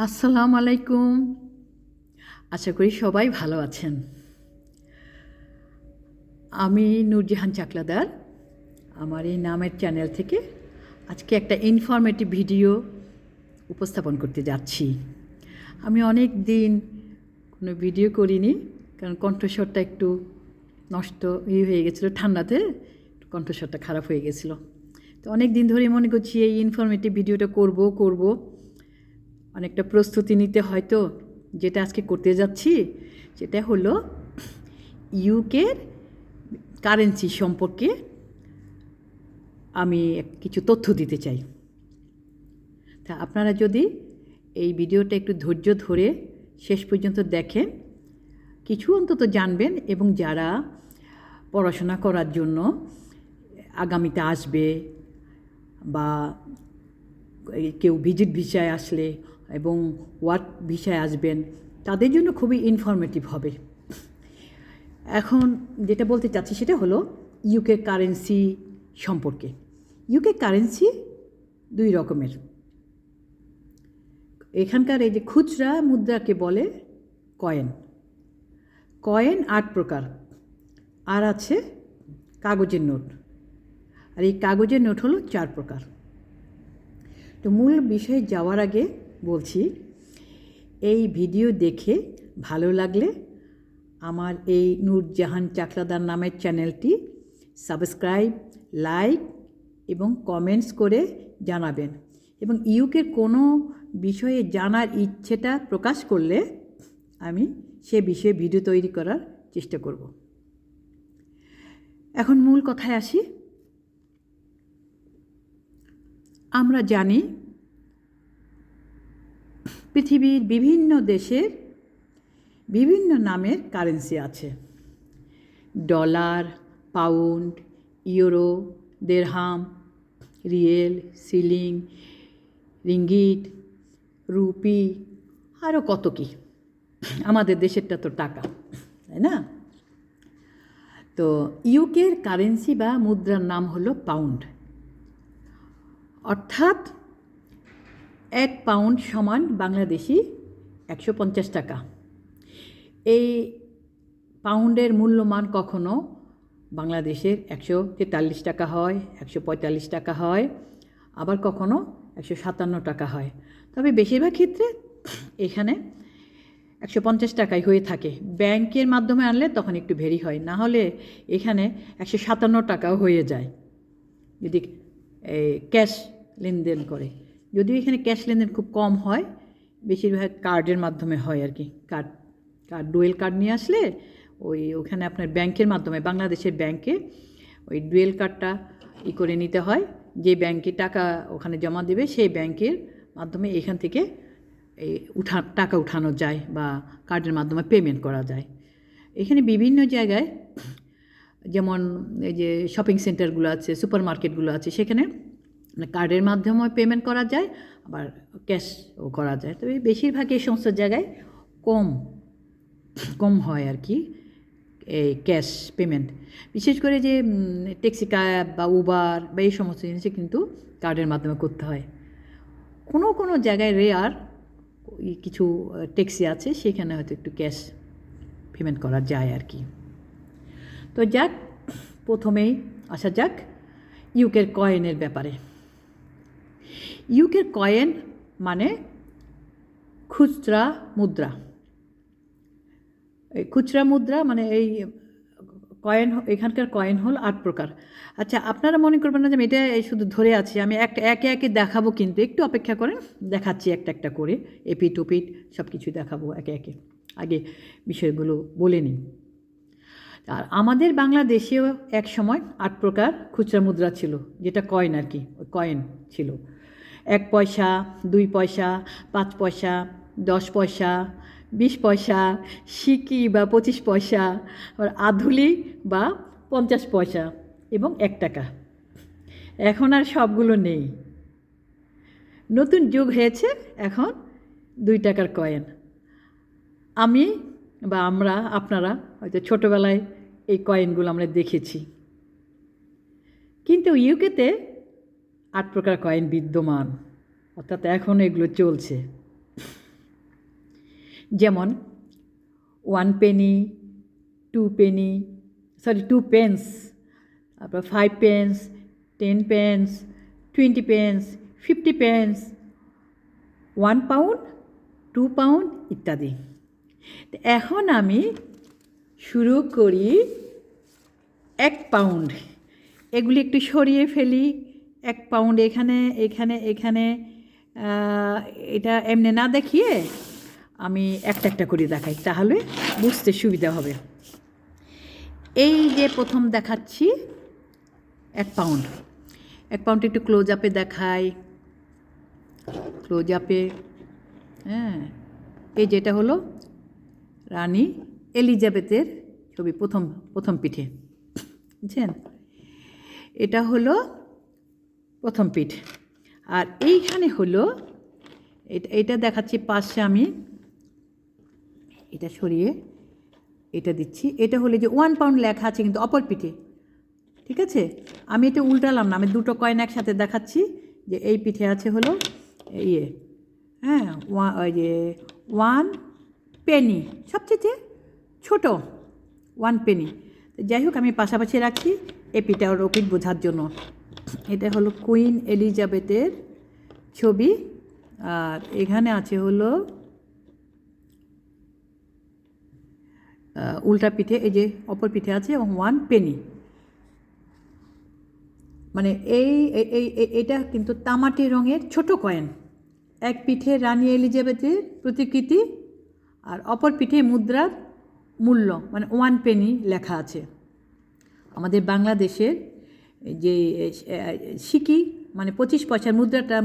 আসসালামু আলাইকুম। আশা করি সবাই ভালো আছেন। আমি নূরজাহান চাকলাদার। আমার এই নামের চ্যানেল থেকে আজকে একটা ইনফরমেটিভ ভিডিও উপস্থাপন করতে যাচ্ছি। আমি অনেক দিন কোনো ভিডিও করিনি, কারণ কণ্ঠস্বরটা একটু নষ্ট হয়ে গেছিলো, ঠান্ডাতে কণ্ঠস্বরটা খারাপ হয়ে গেছিলো। তো অনেক দিন ধরে মনে করছি এই ইনফরমেটিভ ভিডিওটা করব। অনেকটা প্রস্তুতি নিতে হয়তো। যেটা আজকে করতে যাচ্ছি সেটা হলো ইউকের কারেন্সি সম্পর্কে আমি কিছু তথ্য দিতে চাই। তা আপনারা যদি এই ভিডিওটা একটু ধৈর্য ধরে শেষ পর্যন্ত দেখেন, কিছু অন্তত জানবেন। এবং যারা পড়াশোনা করার জন্য আগামীতে আসবে বা কেউ ভিজিট ভিসায় আসলে এবং ওয়ার্ক ভিসায় আসবেন, তাদের জন্য খুবই ইনফরমেটিভ হবে। এখন যেটা বলতে চাচ্ছি সেটা হলো ইউকে কারেন্সি সম্পর্কে। ইউকে কারেন্সি দুই রকমের। এখানকার এই যে খুচরা মুদ্রাকে বলে কয়েন। 8 প্রকার, আর আছে কাগজের নোট। আর এই কাগজের নোট হলো 4 প্রকার। তো মূল বিষয়ে যাওয়ার আগে বলছি, এই ভিডিও দেখে ভালো লাগলে আমার এই নূরজাহান চাকলাদার নামের চ্যানেলটি সাবস্ক্রাইব, লাইক এবং কমেন্টস করে জানাবেন। এবং ইউকের কোনো বিষয়ে জানার ইচ্ছেটা প্রকাশ করলে আমি সে বিষয়ে ভিডিও তৈরি করার চেষ্টা করব। এখন মূল কথায় আসি। আমরা জানি পৃথিবীর বিভিন্ন দেশের বিভিন্ন নামের কারেন্সি আছে। Dollar, pound, euro, dirham, riyal, shilling, ringgit, rupee, আরও কত কি। আমাদের দেশেরটা তো টাকা, তাই না? তো ইউকের কারেন্সি বা মুদ্রার নাম হলো পাউন্ড। অর্থাৎ 1 পাউন্ড সমান বাংলাদেশি 150 টাকা। এই পাউন্ডের মূল্যমান কখনো বাংলাদেশের 143 টাকা হয়, 145 টাকা হয়, আবার কখনো 157 টাকা হয়। তবে বেশিরভাগ ক্ষেত্রে এখানে 150 টাকাই হয়ে থাকে। ব্যাংকের মাধ্যমে আনলে তখন একটু ভেরি হয়, না হলে এখানে 157 টাকাও হয়ে যায় যদি ক্যাশ লেনদেন করে। যদিও এখানে ক্যাশ লেনদেন খুব কম হয়, বেশিরভাগ কার্ডের মাধ্যমে হয় আর কি। কার্ড ডুয়েল কার্ড নিয়ে আসলে ওখানে আপনার ব্যাংকের মাধ্যমে, বাংলাদেশের ব্যাংকে ওই ডুয়েল কার্ডটা করে নিতে হয়। যে ব্যাংকে টাকা ওখানে জমা দেবে সেই ব্যাংকের মাধ্যমে এখান থেকে টাকা উঠানো যায় বা কার্ডের মাধ্যমে পেমেন্ট করা যায়। এখানে বিভিন্ন জায়গায়, যেমন এই যে শপিং সেন্টারগুলো আছে, সুপার মার্কেটগুলো আছে, সেখানে কার্ডের মাধ্যমে পেমেন্ট করা যায়, আবার ক্যাশও করা যায়। তবে বেশিরভাগ এই সমস্ত জায়গায় কম হয় আর কি এই ক্যাশ পেমেন্ট। বিশেষ করে যে ট্যাক্সি ক্যাব বা উবার বা এই সমস্ত জিনিসে কিন্তু কার্ডের মাধ্যমে করতে হয়। কোনো জায়গায় রেয়ার কিছু ট্যাক্সি আছে, সেখানে হয়তো একটু ক্যাশ পেমেন্ট করা যায় আর কি। তো যাক, প্রথমেই আসা যাক ইউকের কয়েনের ব্যাপারে। ইউকের কয়েন মানে খুচরা মুদ্রা। এই খুচরা মুদ্রা মানে এই কয়েন, এখানকার কয়েন হল 8 প্রকার। আচ্ছা, আপনারা মনে করবেন না যে আমি এটা শুধু ধরে আছি, আমি একে একে দেখাবো, কিন্তু একটু অপেক্ষা করেন, দেখাচ্ছি একটা করে, এপিট ওপিট সব কিছু দেখাবো একে একে। আগে বিষয়গুলো বলে নিই। আর আমাদের বাংলাদেশেও এক সময় 8 প্রকার খুচরা মুদ্রা ছিল, যেটা কয়েন আর কি, কয়েন ছিল। 1 পয়সা, 2 পয়সা, 5 পয়সা, 10 পয়সা, 20 পয়সা, সিকি বা 25 পয়সা, আবার আধুলি বা 50 পয়সা এবং 1 টাকা। এখন আর সবগুলো নেই, নতুন যুগ হয়েছে, এখন 2 টাকার কয়েন। আমি বা আপনারা হয়তো ছোটোবেলায় এই কয়েনগুলো আমরা দেখেছি। কিন্তু ইউকেতে 8 প্রকার কয়েন বিদ্যমান, অর্থাৎ এখন এগুলো চলছে। যেমন 1 penny, 2 penny, 2 pence, তারপর 5 pence, 10 pence, 20 pence, 50 pence, 1 pound, 2 pound ইত্যাদি। এখন আমি শুরু করি 1 পাউন্ড। এগুলি একটু সরিয়ে ফেলি। 1 পাউন্ড এখানে এখানে এখানে এটা এমনি না দেখিয়ে আমি একটা একটা করে দেখাই, তাহলে বুঝতে সুবিধা হবে। এই যে প্রথম দেখাচ্ছি 1 পাউন্ড। 1 পাউন্ড একটু ক্লোজ আপে দেখাই, ক্লোজ আপে। হ্যাঁ, এই যেটা হলো রানী এলিজাবেথের ছবি, প্রথম পিঠে, বুঝছেন? এটা হলো প্রথম পিঠ। আর এইখানে হলো এটা দেখাচ্ছি পাশে, আমি এটা সরিয়ে এটা দিচ্ছি। এটা হলো যে 1 পাউন্ড লেখা আছে কিন্তু অপর পিঠে, ঠিক আছে? আমি এটা উল্টালাম না, আমি দুটো কয়েন একসাথে দেখাচ্ছি যে এই পিঠে আছে হলো ইয়ে, হ্যাঁ, ওই যে 1 পেনি, সবচেয়ে ছোট 1 পেনি। যাই হোক, আমি পাশাপাশি রাখছি এই পিঠা ওর পিঠ বোঝার জন্য। এটা হলো কুইন এলিজাবেথের ছবি, আর এখানে আছে হলো উল্টা পিঠে, এই যে অপর পিঠে আছে 1 পেনি। মানে এটা কিন্তু তামাটে রঙের ছোট কয়েন। এক পিঠে রানী এলিজাবেথের প্রতিকৃতি, আর অপর পিঠে মুদ্রার মূল্য মানে 1 পেনি লেখা আছে। আমাদের বাংলাদেশের যে সিকি মানে 25 পয়সার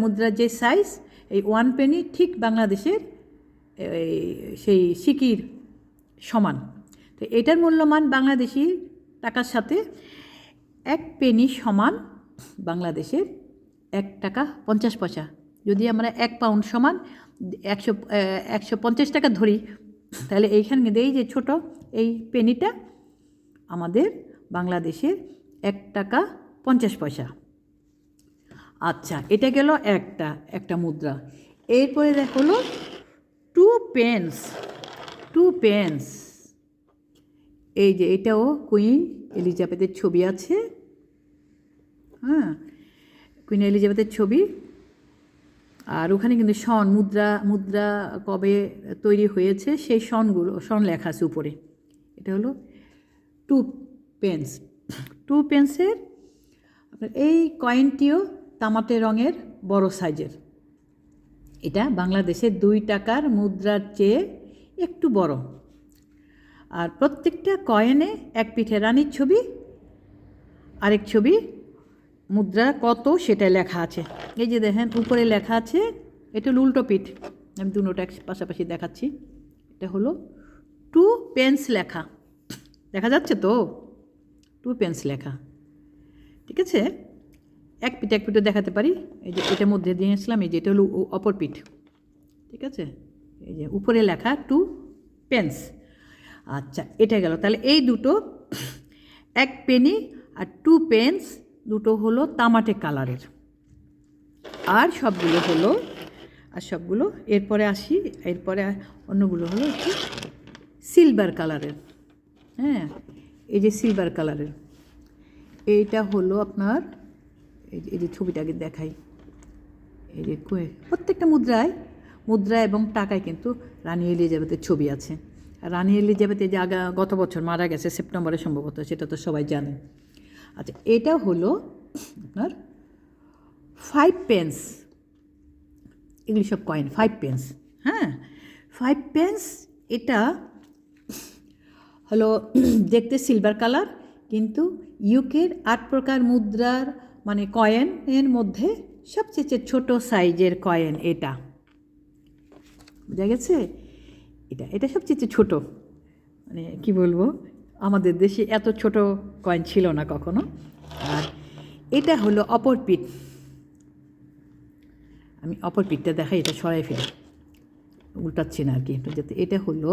মুদ্রার যে সাইজ, এই 1 পেনি ঠিক বাংলাদেশের সেই সিকির সমান। তো এটার মূল্যমান বাংলাদেশি টাকার সাথে 1 পেনি সমান বাংলাদেশের 1 টাকা 50 পয়সা। যদি আমরা 1 পাউন্ড সমান 150 টাকা ধরি, তাহলে এইখানে এই যে ছোট এই পেনিটা আমাদের বাংলাদেশের 1 টাকা 50 পয়সা। আচ্ছা, এটা গেল একটা মুদ্রা। এরপরে হলো 2 পেন্স। 2 পেন্স, এই যে এটাও কুইন এলিজাবেথের ছবি আছে। হ্যাঁ, কুইন এলিজাবেথের ছবি। আর ওখানে কিন্তু সন মুদ্রা কবে তৈরি হয়েছে সেই সন লেখা আছে উপরে। এটা হলো 2 পেন্স। 2 পেন্সের আপনার এই কয়েনটিও তামাটে রঙের বড় সাইজের। এটা বাংলাদেশের 2 টাকার মুদ্রার চেয়ে একটু বড়। আর প্রত্যেকটা কয়েনে এক পিঠে রানীর ছবি, আরেক ছবি মুদ্রা কত সেটা লেখা আছে। এই যে দেখেন উপরে লেখা আছে, এটা হলো উল্টো পিঠ। আমি দুটোটা পাশাপাশি দেখাচ্ছি। এটা হলো 2 পেন্স লেখা, দেখা যাচ্ছে তো? 2 পেন্স লেখা, ঠিক আছে? এক পিঠে দেখাতে পারি। এই যে এটার মধ্যে দিয়েছিলাম, এই যে এটা হলো অপর পিঠ, ঠিক আছে? এই যে উপরে লেখা 2 পেন্স। আচ্ছা, এটা গেল। তাহলে এই দুটো 1 পেনি আর 2 পেন্স দুটো হলো তামাটে কালারের। আর সবগুলো এরপরে আসি, এরপরে অন্যগুলো হলো একটু সিলভার কালারের। হ্যাঁ, এই যে সিলভার কালারের, এইটা হলো আপনার এই যে ছবিটাকে দেখাই। এই যে প্রত্যেকটা মুদ্রা এবং টাকায় কিন্তু রানী এলিজাবেথের ছবি আছে। আর রানী এলিজাবেথ যে গত বছর মারা গেছে সেপ্টেম্বরে সম্ভবত, সেটা তো সবাই জানেন। আচ্ছা, এটা হলো আপনার 5 পেন্স। এগুলি সব কয়েন 5 পেন্স। হ্যাঁ, 5 পেন্স এটা হলো দেখতে সিলভার কালার, কিন্তু ইউকের 8 প্রকার মুদ্রার মানে কয়েনের মধ্যে সবচেয়ে ছোট সাইজের কয়েন এটা। বোঝা গেছে? এটা সবচেয়ে ছোট। মানে কি বলবো, আমাদের দেশে এত ছোট কয়েন ছিল না কখনো। আর এটা হলো অপর পিঠ। আমি অপর পিঠটা দেখাই, এটা সরাই ফেলি, উল্টাচ্ছি না আর কি, যাতে। এটা হলো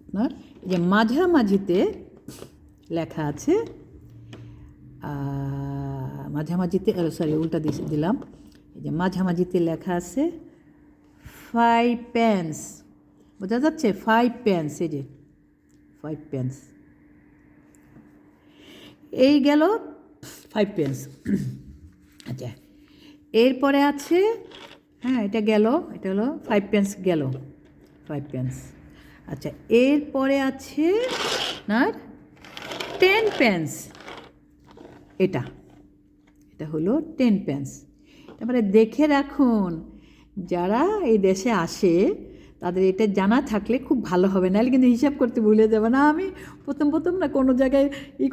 আপনার এই যে মাঝামাঝিতে লেখা আছে, মাঝামাঝিতে উল্টা দিলাম। এই যে মাঝামাঝিতে লেখা আছে 5 পেন্স। বোঝা যাচ্ছে? 5 পেন্স, এই যে 5 পেন্স, এই গেল 5 পেন্স। আচ্ছা, এরপরে আছে, হ্যাঁ এটা গেল, এটা হলো 5 পেন্স গেল, 5 পেন্স। আচ্ছা, এরপরে আছে আপনার 10 পেন্স, এটা এটা হলো 10 পেন্স। তারপরে দেখে রাখুন, যারা এই দেশে আসে তাদের এটা জানা থাকলে খুব ভালো হবে, নাহলে কিন্তু হিসাব করতে ভুলে যাবে না। আমি প্রথম না কোনো জায়গায়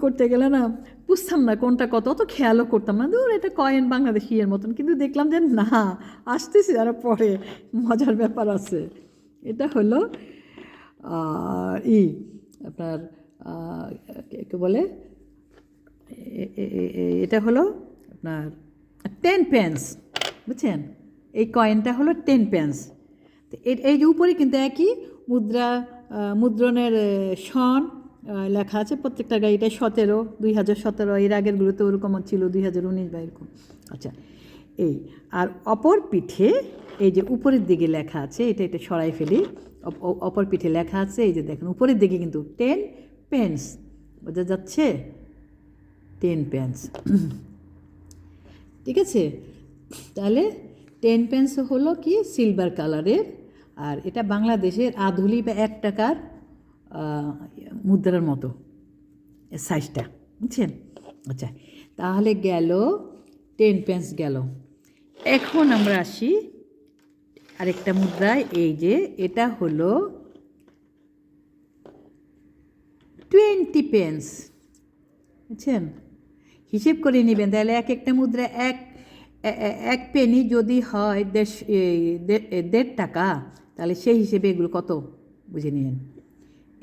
করতে গেলে না বুঝতাম না কোনটা কত, অত খেয়ালও করতাম না, দূর এটা কয়েন বাংলাদেশি এর মতন, কিন্তু দেখলাম যে না, আসতেছে আরও পরে, মজার ব্যাপার আছে। এটা হলো আপনার কে বলে, এটা হলো আপনার 10 পেন্স, বুঝছেন? এই কয়েনটা হলো 10 পেন্স। তো এই যে উপরে কিন্তু একই মুদ্রণের সন লেখা আছে, প্রত্যেকটা গাড়ি, এটা 17, 2017, এর আগেরগুলোতে ওরকম ছিল 2019 বা এরকম। আচ্ছা, এই আর অপর পিঠে এই যে উপরের দিকে লেখা আছে, এটা সরাই ফেলি, অপর পিঠে লেখা আছে, এই যে দেখেন উপরের দিকে কিন্তু 10 পেন্স, বোঝা যাচ্ছে? 10 পেন্স, ঠিক আছে? তাহলে 10 পেন্স হলো কি সিলভার কালারের, আর এটা বাংলাদেশের আধুলি বা 1 টাকার মুদ্রার মতো সাইজটা, বুঝছেন? আচ্ছা, তাহলে গেল 10 পেন্স গেল। এখন আমরা আসি আরেকটা মুদ্রায়, এই যে এটা হলো 20 পেন্স, বুঝছেন? হিসেব করে নেবেন, তাহলে একটা মুদ্রা এক পেনি যদি হয় 1.5 টাকা, তাহলে সেই হিসেবে এগুলো কত বুঝে নিন।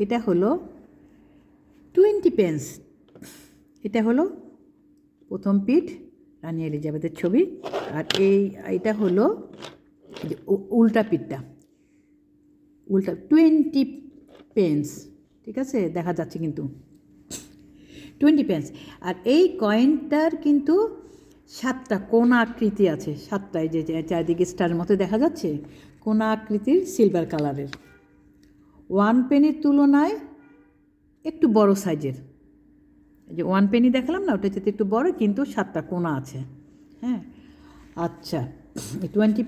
এটা হলো 20 পেন্স, এটা হলো প্রথম পিঠ, রানী এলিজাবেথের ছবি, আর এইটা হলো উল্টা পিঠটা, উল্টা 20 পেন্স, ঠিক আছে? দেখা যাচ্ছে কিন্তু 20 পেন্স। আর এই কয়েনটার কিন্তু 7টা কোণা আকৃতি আছে, 7টা, এই যে চারিদিকে স্টারের মতো দেখা যাচ্ছে, কোণা আকৃতির সিলভার কালারের। 1 পেনির তুলনায় একটু বড় সাইজের, এই যে 1 পেনি দেখালাম না, ওটা যেতে একটু বড়, কিন্তু 7টা কোণা আছে, হ্যাঁ। আচ্ছা, 20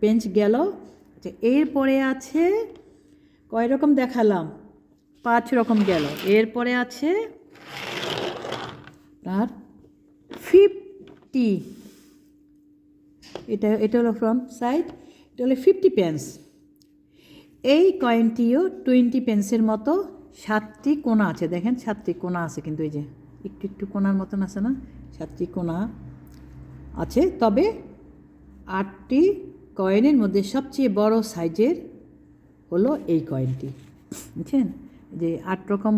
পেন্স গেল। আচ্ছা, এরপরে আছে কয় রকম দেখালাম? 5 রকম গেল। এরপরে আছে আর 50, এটা হলো ফ্রন্ট সাইড, এটা হলো 50 পেন্স। এই কয়েনটিও 20 পেন্সের মতো 7টি কোণা আছে, দেখেন 7টি কোণা আছে, কিন্তু এই যে একটু কোণার মতন আছে না, 7টি কোণা আছে। তবে 8টি কয়েনের মধ্যে সবচেয়ে বড় সাইজের হলো এই কয়েনটি, বুঝছেন? যে 8 রকম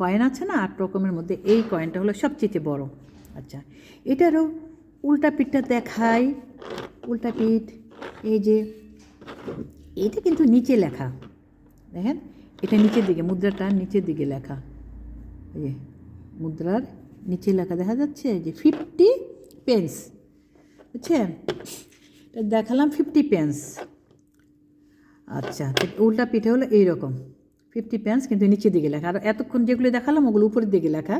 কয়েন আছে না, 8 রকমের মধ্যে এই কয়েনটা হলো সবচেয়ে বড়। আচ্ছা, এটারও উল্টা পিঠটা দেখাই, উল্টা পিঠ, এই যে এটা কিন্তু নিচে লেখা, দেখেন এটা নিচের দিকে, মুদ্রাটা নিচের দিকে লেখা, এই যে মুদ্রার নিচে লেখা দেখা যাচ্ছে যে 50 পেন্স, বুঝছেন? এটা দেখালাম 50 পেন্স। আচ্ছা, উল্টা পিঠে হলো এইরকম 50 পেন্স, কিন্তু নিচের দিকে লেখা, আর এতক্ষণ যেগুলো দেখালাম ওগুলো উপরের দিকে লেখা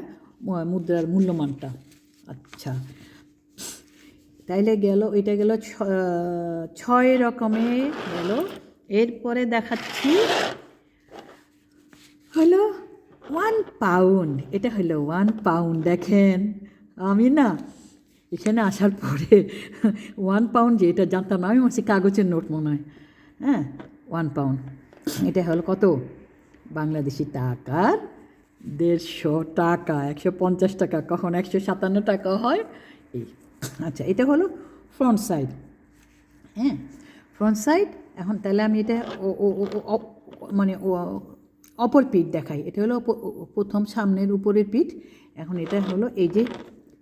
মুদ্রার মূল্যমানটা। আচ্ছা, তাইলে গেল, এটা গেল 6 রকমের গেল। এরপরে দেখাচ্ছি হলো 1 পাউন্ড, এটা হলো 1 পাউন্ড। দেখেন, আমি না এখানে আসার পরে 1 পাউন্ড যে এটা জানতাম না, আমি মনে হচ্ছে কাগজের নোট মনে হয়, হ্যাঁ। 1 পাউন্ড, এটা হলো কত বাংলাদেশি টাকার 150 টাকা, 150 টাকা, কখন 157 টাকা হয় এই। আচ্ছা, এটা হলো ফ্রন্ট সাইড, হ্যাঁ, ফ্রন্ট সাইড। এখন তাহলে আমি এটা মানে অপর পিঠ দেখাই, এটা হলো প্রথম সামনের উপরের পিঠ। এখন এটা হলো এই যে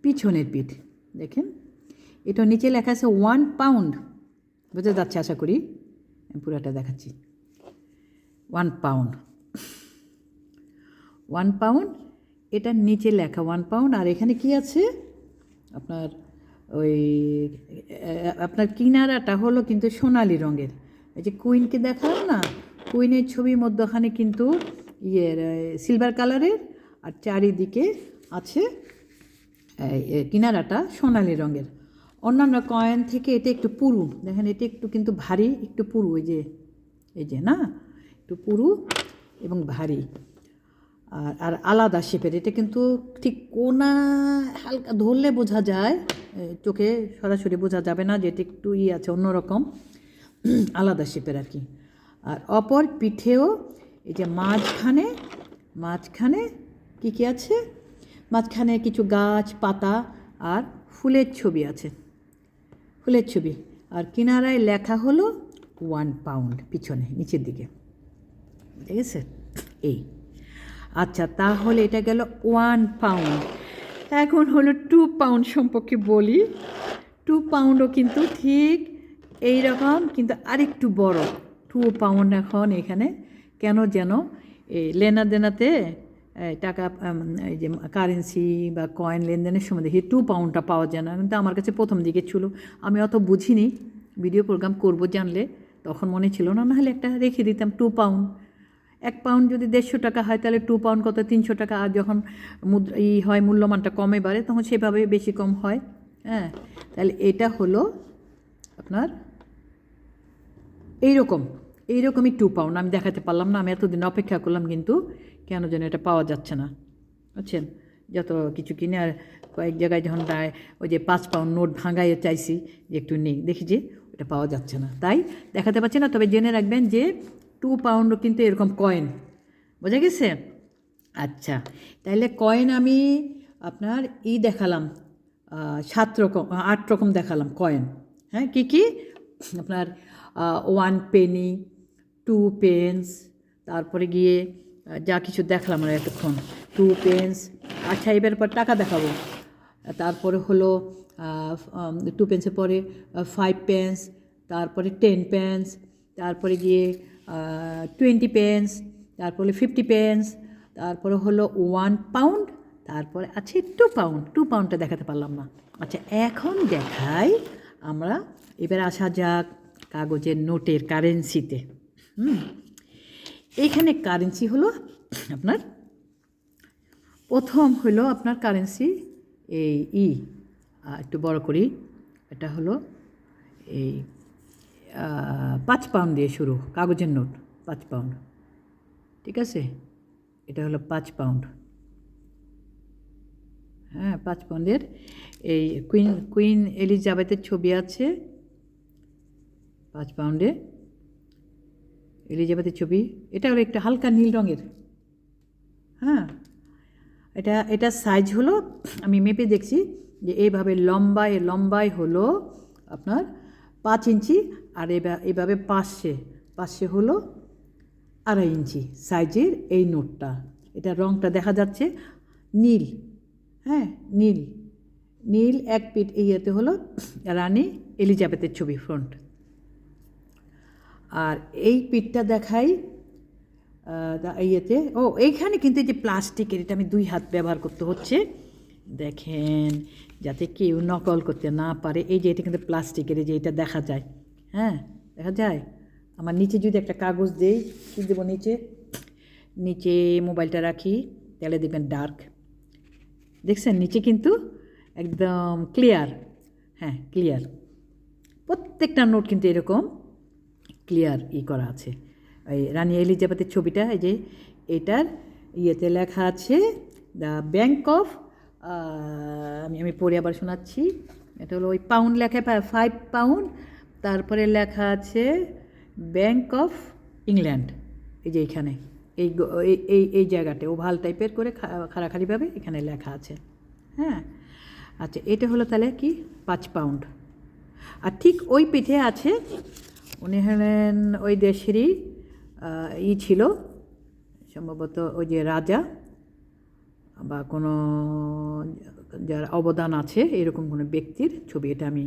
পিছনের পিঠ, দেখেন এটা নিচে লেখা আছে 1 পাউন্ড, বোঝা যাচ্ছে আশা করি, আমি পুরোটা দেখাচ্ছি। 1 পাউন্ড, 1 পাউন্ড, এটার নিচে লেখা 1 পাউন্ড। আর এখানে কি আছে আপনার, ওই আপনার কিনারাটা হলো কিন্তু সোনালি রঙের, এই যে কুইনকে দেখালাম না, কুইনের ছবির মধ্যখানে কিন্তু সিলভার কালারের, আর চারিদিকে আছে কিনারাটা সোনালি রঙের। অন্যান্য কয়েন থেকে এটা একটু পুরু, দেখেন এটা একটু কিন্তু ভারী, একটু পুরু, এই যে না, একটু পুরু এবং ভারী, আর আলাদা শেপের। এটা কিন্তু ঠিক কোনা হালকা ধরলে বোঝা যায়, চোখে সরাসরি বোঝা যাবে না যে এটা একটু আছে, অন্যরকম আলাদা শেপের আর কি। আর অপর পিঠেও এই যে মাঝখানে কী আছে, মাঝখানে কিছু গাছ পাতা আর ফুলের ছবি আছে, ফুলের ছবি। আর কিনারায় লেখা হলো 1 পাউন্ড পিছনে নিচের দিকে, ঠিক আছে? এই আচ্ছা, তাহলে এটা গেল 1 পাউন্ড। এখন হলো 2 পাউন্ড সম্পর্কে বলি। 2 পাউন্ডও কিন্তু ঠিক এই রকম, কিন্তু আরেকটু বড়। 2 পাউন্ড এখন এখানে কেন যেন এই লেনাদেনাতে টাকা, এই যে কারেন্সি বা কয়েন লেনদেনের সময় দেখি 2 পাউন্ডটা পাওয়া যায় না, কিন্তু আমার কাছে প্রথম দিকে ছিল। আমি অত বুঝিনি, ভিডিও প্রোগ্রাম করব জানলে তখন মনে ছিল না, নাহলে একটা রেখে দিতাম 2 পাউন্ড। 1 পাউন্ড যদি 150 টাকা হয় তাহলে 2 পাউন্ড কত, 300 টাকা। আর যখন হয় মূল্যমানটা কমে বাড়ে তখন সেভাবে বেশি কম হয়। হ্যাঁ, তাহলে এটা হলো আপনার এইরকমই 2 পাউন্ড। আমি দেখাতে পারলাম না, আমি এতদিন অপেক্ষা করলাম, কিন্তু কেন যেন এটা পাওয়া যাচ্ছে না, বুঝছেন? যত কিছু কিনে আর কয়েক জায়গায় যখন ওই যে 5 পাউন্ড নোট ভাঙাইয়ে চাইছি যে একটু নেই, দেখি যে ওটা পাওয়া যাচ্ছে না, তাই দেখাতে পারছি না। তবে জেনে রাখবেন যে 2 পাউন্ডও কিন্তু এরকম কয়েন, বোঝা গেছে? আচ্ছা, তাহলে কয়েন আমি আপনার দেখালাম 8 রকম দেখালাম কয়েন। হ্যাঁ, কী আপনার 1 পেনি, 2 পেন্স, তারপরে গিয়ে যা কিছু দেখলাম আমরা এতক্ষণ, 2 পেন্স। আচ্ছা, এবার পর টাকা দেখাবো। তারপরে হলো 2 পেন্সের পরে 5 পেন্স, তারপরে 10 পেন্স, তারপরে গিয়ে 20 পেন্স, তারপরে 50 পেন্স, তারপরে হলো 1 পাউন্ড, তারপরে আছে 2 পাউন্ড। 2 পাউন্ডটা দেখাতে পারলাম না। আচ্ছা, এখন দেখাই আমরা। এবার আসা যাক কাগজের নোটের কারেন্সিতে। এইখানে কারেন্সি হলো আপনার, প্রথম হলো আপনার কারেন্সি এই একটু বড় করি, এটা হলো এই 5 পাউন্ড দিয়ে শুরু কাগজের নোট, 5 পাউন্ড, ঠিক আছে? এটা হলো 5 পাউন্ড। হ্যাঁ, 5 পাউন্ডের এই কুইন এলিজাবেথের ছবি আছে 5 পাউন্ডে, এলিজাবেথের ছবি। এটা হলো একটা হালকা নীল রঙের। হ্যাঁ, এটা সাইজ হলো, আমি মেপে দেখছি যে এইভাবে লম্বায় হলো আপনার 5 ইঞ্চি, আর এইভাবে পাশে হলো 2.5 ইঞ্চি সাইজের এই নোটটা। এটা রঙটা দেখা যাচ্ছে নীল। হ্যাঁ, নীল এক পিঠ ইয়েতে হলো রানী এলিজাবেথের ছবি ফ্রন্ট, আর এই পিঠটা দেখাই ইয়েতে। এইখানে কিন্তু এই যে প্লাস্টিকের, এটা আমি 2 হাত ব্যবহার করতে হচ্ছে, দেখেন, যাতে কেউ নকল করতে না পারে। এই যে এটা কিন্তু প্লাস্টিকের, এই যে এটা দেখা যায়। হ্যাঁ, দেখা যায়। আমার নিচে যদি একটা কাগজ দেই, কী দেবো নিচে মোবাইলটা রাখি, তাহলে দেখবেন ডার্ক, দেখছেন? নিচে কিন্তু একদম ক্লিয়ার। হ্যাঁ, ক্লিয়ার। প্রত্যেকটা নোট কিন্তু এরকম ক্লিয়ার করা আছে। এই রানী এলিজাবেথের ছবিটা, এই যে এটার ইয়েতে লেখা আছে দ্য ব্যাঙ্ক অফ, আমি পড়ে আবার শোনাচ্ছি। এটা হলো ওই পাউন্ড লেখা, 5 পাউন্ড, তারপরে লেখা আছে ব্যাঙ্ক অফ ইংল্যান্ড। এই যে এইখানে এই জায়গাটা ওভাল টাইপের করে খাড়াখাড়িভাবে এখানে লেখা আছে। হ্যাঁ, আচ্ছা, এটা হলো তাহলে কি 5 পাউন্ড। আর ঠিক ওই পিঠে আছে, উনি হলেন ওই দেশেরই ছিল সম্ভবত, ওই যে রাজা বা কোনো যার অবদান আছে এরকম কোনো ব্যক্তির ছবি। এটা আমি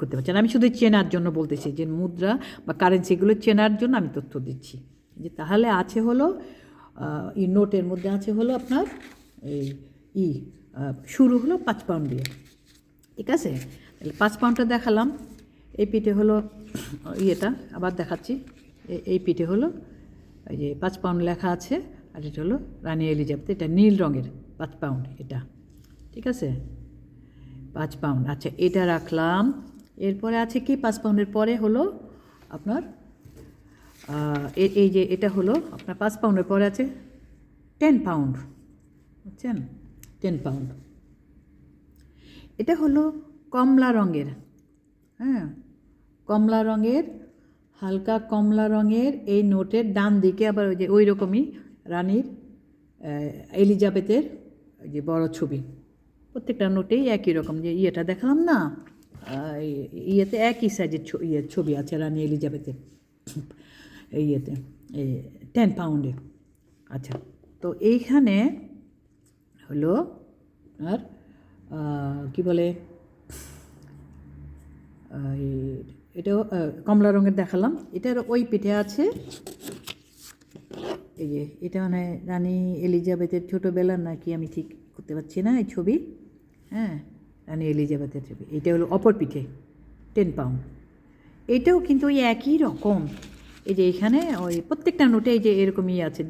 করতে পারছি না, আমি শুধু চেনার জন্য বলতেছি, যে মুদ্রা বা কারেন্সিগুলো চেনার জন্য আমি তথ্য দিচ্ছি। যে তাহলে আছে হলো নোটের মধ্যে আছে হলো আপনার এই শুরু হলো 5 পাউন্ড দিয়ে, ঠিক আছে? তাহলে 5 পাউন্ডটা দেখালাম। এই পিঠে হলো আবার দেখাচ্ছি, এই পিঠে হলো ওই যে 5 পাউন্ড লেখা আছে, আর এটা হলো রানী এলিজাবেথ, এটা নীল রঙের 5 পাউন্ড এটা, ঠিক আছে 5 পাউন্ড। আচ্ছা এটা রাখলাম। এরপরে আছে কি 5 পাউন্ডের পরে হলো আপনার এই যে এটা হলো আপনার 5 পাউন্ডের পরে আছে 10 পাউন্ড, বুঝছেন 10 পাউন্ড। এটা হলো কমলা রঙের, হ্যাঁ কমলা রঙের, হালকা কমলা রঙের এই নোটের ডান দিকে আবার ওই যে ওই রকমই রানীর এলিজাবেথের ওই যে বড় ছবি, প্রত্যেকটা নোটেই একই রকম, যে ইয়েটা দেখালাম না ইয়েতে একই সাইজের ছবি আছে রানী এলিজাবেথের ইয়েতে 10 পাউন্ডে। আচ্ছা তো এইখানে হলো আর কি বলে এটাও কমলা রঙের দেখালাম, এটার ওই পিঠে আছে এই যে এটা মানে রানী এলিজাবেথের ছোটোবেলার নাকি আমি ঠিক করতে পারছি না এই ছবি, হ্যাঁ রানী এলিজাবেথের ছবি, এটা হলো অপর পিঠে 10 পাউন্ড। এটাও কিন্তু ওই একই রকম, এই যে এখানে ওই প্রত্যেকটা নোটে এই যে এরকমই আছে,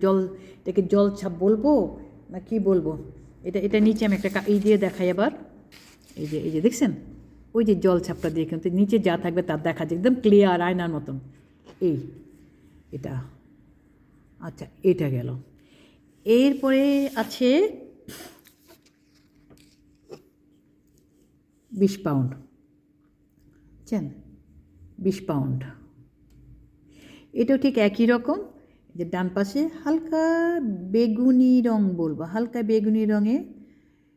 এটাকে জল ছাপ বলবো না কি বলবো, এটা নিচে আমি একটা এই দিয়ে দেখাই আবার, এই যে দেখছেন ওই যে জল ছাপটা দিয়ে কিন্তু নিচে যা থাকবে তার দেখা যায় একদম ক্লিয়ার আয়নার মতন এটা। আচ্ছা এটা গেল। এরপরে আছে 20 পাউন্ড, বুঝছেন 20 পাউন্ড, এটাও ঠিক একই রকম, যে ডান পাশে হালকা বেগুনি রং বলবো, হালকা বেগুনি রঙে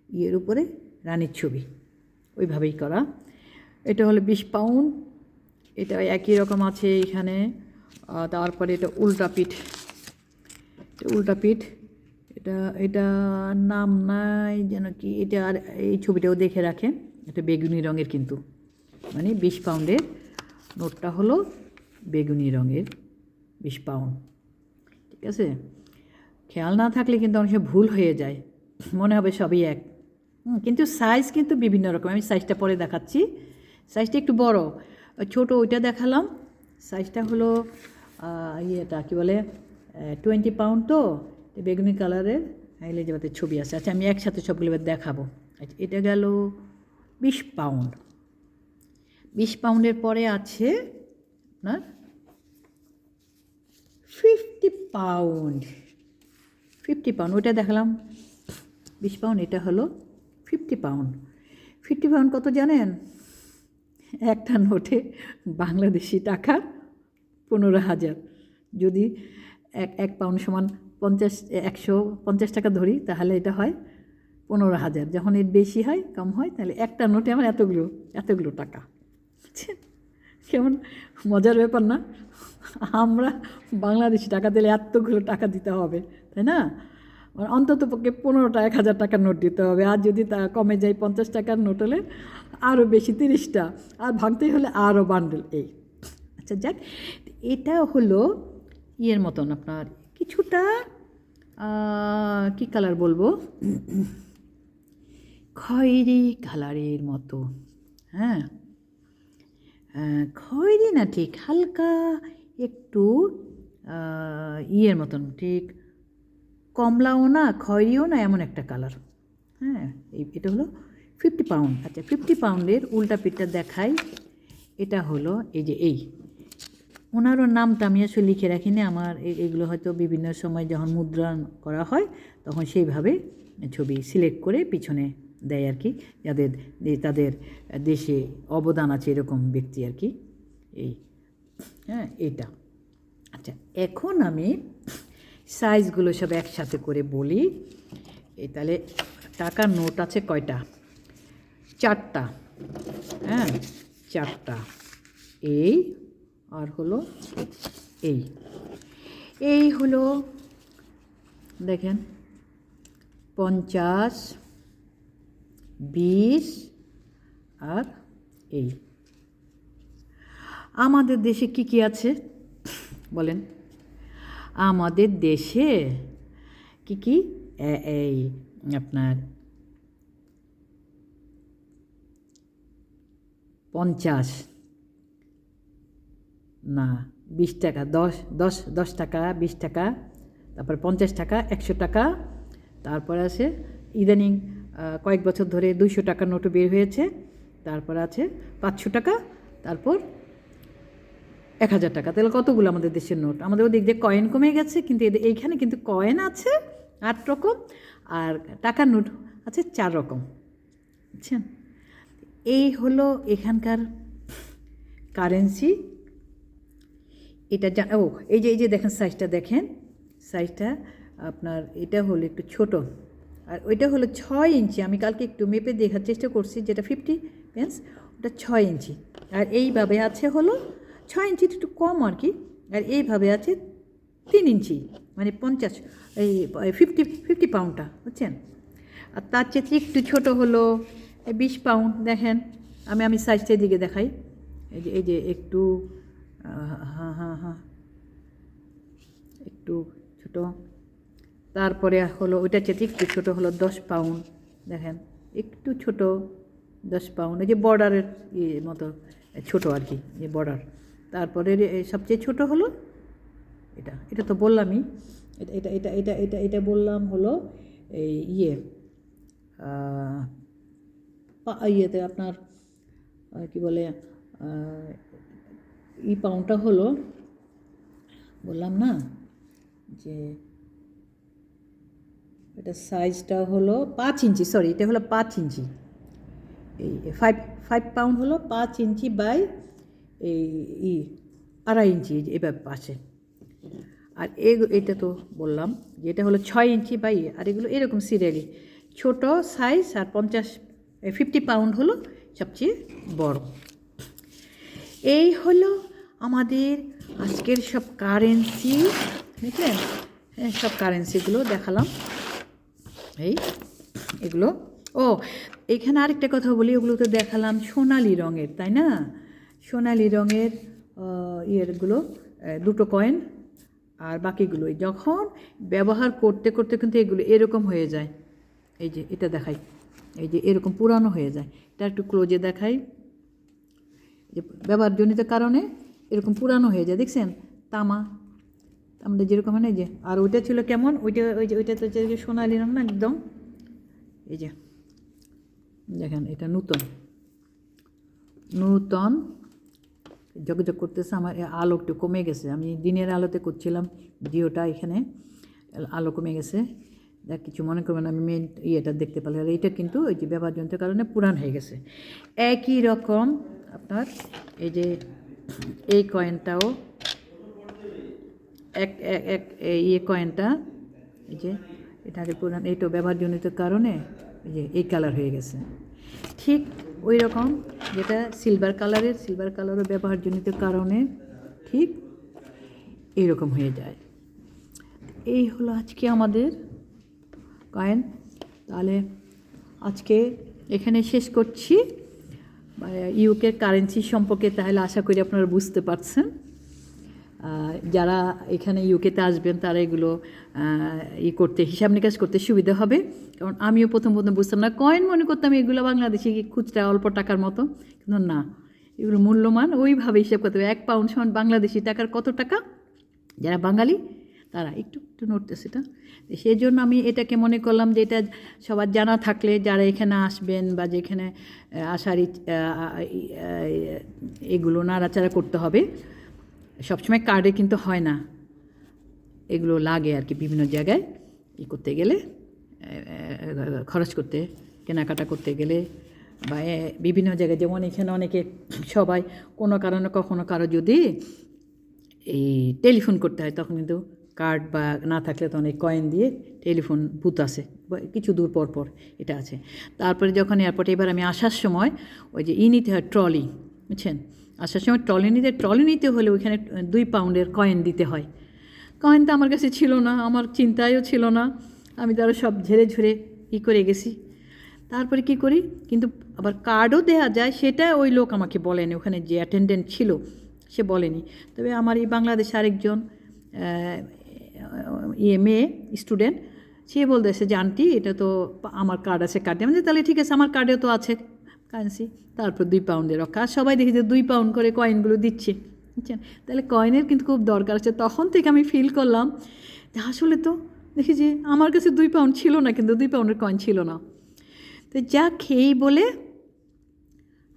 ইয়ের উপরে রানীর ছবি, ওইভাবেই করা। এটা হলো 20 পাউন্ড, এটা একই রকম আছে এখানে। তারপরে এটা উল্টা পিঠ, এটা নাম নাই যেন কি, এটা আর এই ছবিটাও দেখে রাখেন, এটা বেগুনি রঙের কিন্তু, মানে 20 পাউন্ডের নোটটা হলো বেগুনি রঙের 20 পাউন্ড, ঠিক আছে। খেয়াল না থাকলে কিন্তু অনেক সময় ভুল হয়ে যায়, মনে হবে সবই এক, কিন্তু সাইজ কিন্তু বিভিন্ন রকম। আমি সাইজটা পরে দেখাচ্ছি, সাইজটা একটু বড়, ছোট ওইটা দেখালাম, সাইজটা হলো ইয়েটা কী বলে 20 পাউন্ড, তো বেগুনি কালারের এলিজাবেথের ছবি আছে। আচ্ছা আমি একসাথে সবগুলো এবার দেখাবো। আচ্ছা এটা গেল 20 পাউন্ড। 20 পাউন্ডের পরে আছে আপনার 50 পাউন্ড, 50 পাউন্ড ওইটা দেখালাম 20 পাউন্ড, এটা হলো 50 পাউন্ড। 50 পাউন্ড কত জানেন? একটা নোটে বাংলাদেশি টাকা 15,000, যদি এক পাউন্ড সমান 150 টাকা ধরি তাহলে এটা হয় 15,000, যখন এর বেশি হয় কম হয় তাহলে একটা নোটে আমার এতগুলো টাকা, বুঝছেন কেমন মজার ব্যাপার না? আমরা বাংলাদেশি টাকা দিলে এতগুলো টাকা দিতে হবে, তাই না? অন্তত পক্ষে 15টা 1,000 টাকার নোট দিতে হবে, আর যদি তা কমে যায় 50 টাকার নোট হলে আরও বেশি 30টা, আর ভাঙতেই হলে আরও বান্ডেল এই। আচ্ছা যাক, এটা হলো ইয়ের মতন আপনার কিছুটা কি কালার বলবো, খয়েরি কালারের মতো, হ্যাঁ খয়েরি না ঠিক, হালকা একটু ইয়ের মতন, ঠিক কমলাও না খয়েরিও না, এমন একটা কালার, হ্যাঁ এটা হলো 50 পাউন্ড। আচ্ছা 50 পাউন্ডের উল্টা পিঠটা দেখাই, এটা হলো এই যে ওনারও নামটা আমি আসলে লিখে রাখিনি, আমার এগুলো হয়তো বিভিন্ন সময় যখন মুদ্রণ করা হয় তখন সেইভাবে ছবি সিলেক্ট করে পিছনে দেয় আর কি, যাদের তাদের দেশে অবদান আছে এরকম ব্যক্তি আর কি হ্যাঁ এটা। আচ্ছা এখন আমি সাইজগুলো সব একসাথে করে বলি। তাহলে টাকার নোট আছে কয়টা? 4টা, হ্যাঁ 4টা, এই আর হলো এই হলো দেখেন 50, 20 আর আমাদের দেশে কি আছে বলেন? আমাদের দেশে কি এই আপনার 50 না 20 টাকা, 10 টাকা, 20 টাকা, তারপর 50 টাকা, 100 টাকা, তারপর আছে ইদানিং কয়েক বছর ধরে 200 টাকার নোটও বের হয়েছে, তারপর আছে 500 টাকা, তারপর 1000 টাকা। তাহলে কতগুলো আমাদের দেশের নোট? আমাদের ওদিক দিয়ে কয়েন কমে গেছে, কিন্তু এইখানে কিন্তু কয়েন আছে 8 রকম, আর টাকার নোট আছে 4 রকম, বুঝছেন? এই হলো এখানকার কারেন্সি। এটা এই যে দেখেন সাইজটা, দেখেন সাইজটা আপনার, এটা হলো একটু ছোট, আর ওইটা হলো 6 ইঞ্চি। আমি কালকে একটু মেপে দেখার চেষ্টা করছি, যেটা 50 পেন্স ওটা 6 ইঞ্চি, আর এইভাবে আছে হলো 6 ইঞ্চি, একটু কম আর কি, আর এইভাবে আছে 3 ইঞ্চি, মানে 50 এই 50 পাউন্ডটা, বুঝছেন? আর তার চেয়ে একটু ছোটো হলো 20 পাউন্ড। দেখেন আমি সাইজটার দিকে দেখাই, এই যে একটু হ্যাঁ একটু ছোটো। তারপরে হলো ওইটার চেয়ে একটু ছোটো হলো 10 পাউন্ড, দেখেন একটু ছোটো 10 পাউন্ড, এই যে বর্ডারের মতো ছোটো আর কি, যে বর্ডার। তারপরে সবচেয়ে ছোটো হলো এটা তো বললামই, এটা বললাম হলো এই ইয়েতে আপনার কি বলে, পাউন্ডটা হলো, বললাম না যে এটা সাইজটা হলো 5 ইঞ্চি, সরি এটা হলো 5 ইঞ্চি, এই 5 পাউন্ড হলো 5 ইঞ্চি বাই এই 2.5 ইঞ্চি, এভাবে পাশে। আর এটা তো বললাম যে এটা হলো 6 ইঞ্চি বাই, আর এগুলো এরকম সিরিয়ালি ছোট সাইজ, আর 50 পাউন্ড হলো সবচেয়ে বড়। এই হলো আমাদের আজকের সব কারেন্সি, দেখলেন? হ্যাঁ, সব কারেন্সিগুলো দেখালাম। এগুলো এইখানে আরেকটা কথা বলি, ওগুলো তো দেখালাম সোনালি রঙের, তাই না? সোনালি রঙের ইয়েরগুলো 2টো কয়েন, আর বাকিগুলো যখন ব্যবহার করতে করতে কিন্তু এগুলো এরকম হয়ে যায়। এই যে এটা দেখাই, এই যে এরকম পুরানো হয়ে যায়। এটা একটু ক্লোজে দেখাই, যে ব্যবহারজনিত কারণে এরকম পুরানো হয়ে যায়, দেখছেন? তামা আমাদের যেরকম হয় না, এই যে। আর ওইটা ছিল কেমন, ওইটা তো যে সোনালি রঙ না একদম, এই যে দেখেন এটা নূতন জগজগ করতেছে। আমার আলো একটু কমে গেছে, আমি দিনের আলোতে করছিলাম ভিডিওটা, এখানে আলো কমে গেছে, দেখ কিছু মনে করবেন, আমি মেন ইয়েটা দেখতে পেলাম। আর এইটা কিন্তু ওই যে ব্যবহারজনিত কারণে পুরান হয়ে গেছে। একই রকম আপনার এই যে এই কয়েনটাও এক কয়েনটা, এই যে এটা আগে পুরান, এইটাও ব্যবহারজনিত কারণে এই যে এই কালার হয়ে গেছে। ঠিক ওই রকম যেটা সিলভার কালারও ব্যবহারজনিত কারণে ঠিক এইরকম হয়ে যায়। এই হলো আজকে আমাদের কয়েন। তাহলে আজকে এখানে শেষ করছি ইউকের কারেন্সি সম্পর্কে। তাহলে আশা করি আপনারা বুঝতে পারছেন। যারা এখানে ইউকেতে আসবেন তারা এগুলো করতে, হিসাব নিকাশ করতে সুবিধা হবে। কারণ আমিও প্রথম বুঝতাম না, কয়েন মনে করতাম এগুলো বাংলাদেশি খুচরা অল্প টাকার মতো, কিন্তু না, এগুলো মূল্যমান ওইভাবে হিসাব করতে হবে। 1 পাউন্ড সমান বাংলাদেশি টাকার কত টাকা, যারা বাঙালি তারা একটু নড়তেছে এটা। সেই জন্য আমি এটাকে মনে করলাম যে এটা সবার জানা থাকলে, যারা এখানে আসবেন বা যেখানে আসার এগুলো নাড়াচাড়া করতে হবে। সবসময় কার্ডে কিন্তু হয় না, এগুলো লাগে আর কি, বিভিন্ন জায়গায় করতে গেলে, খরচ করতে, কেনাকাটা করতে গেলে, বা বিভিন্ন জায়গায়, যেমন এখানে অনেকে সবাই কোনো কারণে কখনো কারো যদি এই টেলিফোন করতে হয়, তখন কিন্তু কার্ড বা না থাকলে তো অনেক কয়েন দিয়ে টেলিফোন বুথ আছে কিছু দূর পর এটা আছে। তারপরে যখন এয়ারপোর্টে এবার আমি আসার সময় ওই যে নিতে হয় ট্রলি, বুঝছেন? আসার সময় ট্রলি নিতে হলে ওইখানে 2 পাউন্ডের কয়েন দিতে হয়। কয়েনটা আমার কাছে ছিল না, আমার চিন্তায়ও ছিল না, আমি তারা সব ঝেড়ে করে গেছি। তারপরে কি করি, কিন্তু আবার কার্ডও দেওয়া যায়, সেটা ওই লোক আমাকে বলেনি, ওখানে যে অ্যাটেন্ডেন্ট ছিল সে বলেনি। তবে আমার এই বাংলাদেশে আরেকজন মেয়ে স্টুডেন্ট, সে বলতেছে যে আন্টি এটা তো আমার কার্ড আছে, কার্ডে। আমি তাহলে ঠিক আছে, আমার কার্ডেও তো আছে কারেন্সি। তারপর 2 পাউন্ডের রক্ষা, সবাই দেখি যে 2 পাউন্ড করে কয়েনগুলো দিচ্ছে, বুঝছেন? তাহলে কয়েনের কিন্তু খুব দরকার আছে। তখন থেকে আমি ফিল করলাম যে আসলে তো দেখি যে আমার কাছে 2 পাউন্ড ছিল না, কিন্তু 2 পাউন্ডের কয়েন ছিল না। তো যাক, এই বলে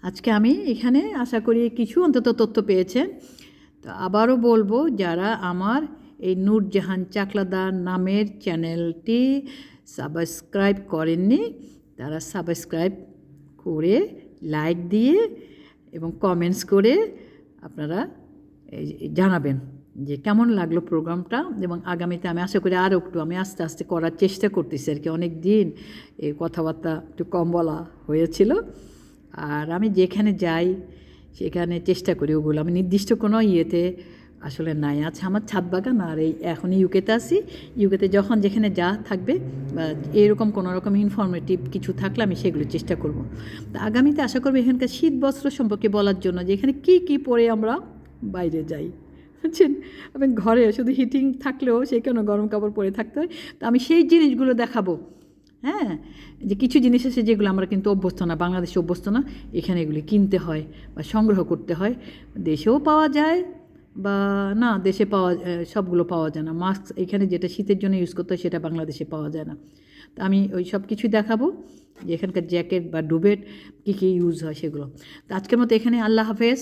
আজকে আমি এখানে আশা করি কিছু অন্তত তথ্য পেয়েছেন। তো আবারও বলবো, যারা আমার এই নূরজাহান চাকলাদার নামের চ্যানেলটি সাবস্ক্রাইব করেননি, তারা সাবস্ক্রাইব করে লাইক দিয়ে এবং কমেন্টস করে আপনারা জানাবেন যে কেমন লাগলো প্রোগ্রামটা। এবং আগামীতে আমি আশা করি আরও একটু আমি আস্তে আস্তে করার চেষ্টা করতেছি আর কি। অনেক দিন এই কথাবার্তা একটু কম বলা হয়েছিল। আর আমি যেখানে যাই সেখানে চেষ্টা করি ওগুলো, আমি নির্দিষ্ট কোনো ইয়েতে আসলে নাই। আছে আমার ছাদ বাগান, আর এই এখন ইউকেতে আছি। ইউকেতে যখন যেখানে যা থাকবে বা এরকম কোনো রকম ইনফরমেটিভ কিছু থাকলে আমি সেগুলো চেষ্টা করব। তা আগামীতে আশা করবো এখানকার শীত বস্ত্র সম্পর্কে বলার জন্য, যে এখানে কী কী পরে আমরা বাইরে যাই। বুঝছেন? আমি ঘরে শুধু হিটিং থাকলেও সেখানে গরম কাপড় পরে থাকতে হয়। তো আমি সেই জিনিসগুলো দেখাবো। হ্যাঁ, যে কিছু জিনিস আছে যেগুলো আমরা কিন্তু অভ্যস্ত না, বাংলাদেশে অভ্যস্ত না, এখানে এগুলি কিনতে হয় বা সংগ্রহ করতে হয়। দেশেও পাওয়া যায় বা না, দেশে সবগুলো পাওয়া যায় না। মাস্ক এখানে যেটা শীতের জন্য ইউজ করতে হয় সেটা বাংলাদেশে পাওয়া যায় না। তো আমি ওই সব কিছুই দেখাবো, যে এখানকার জ্যাকেট বা ডুবেট কী কী ইউজ হয় সেগুলো। তো আজকের মতো এখানে, আল্লাহ হাফেজ।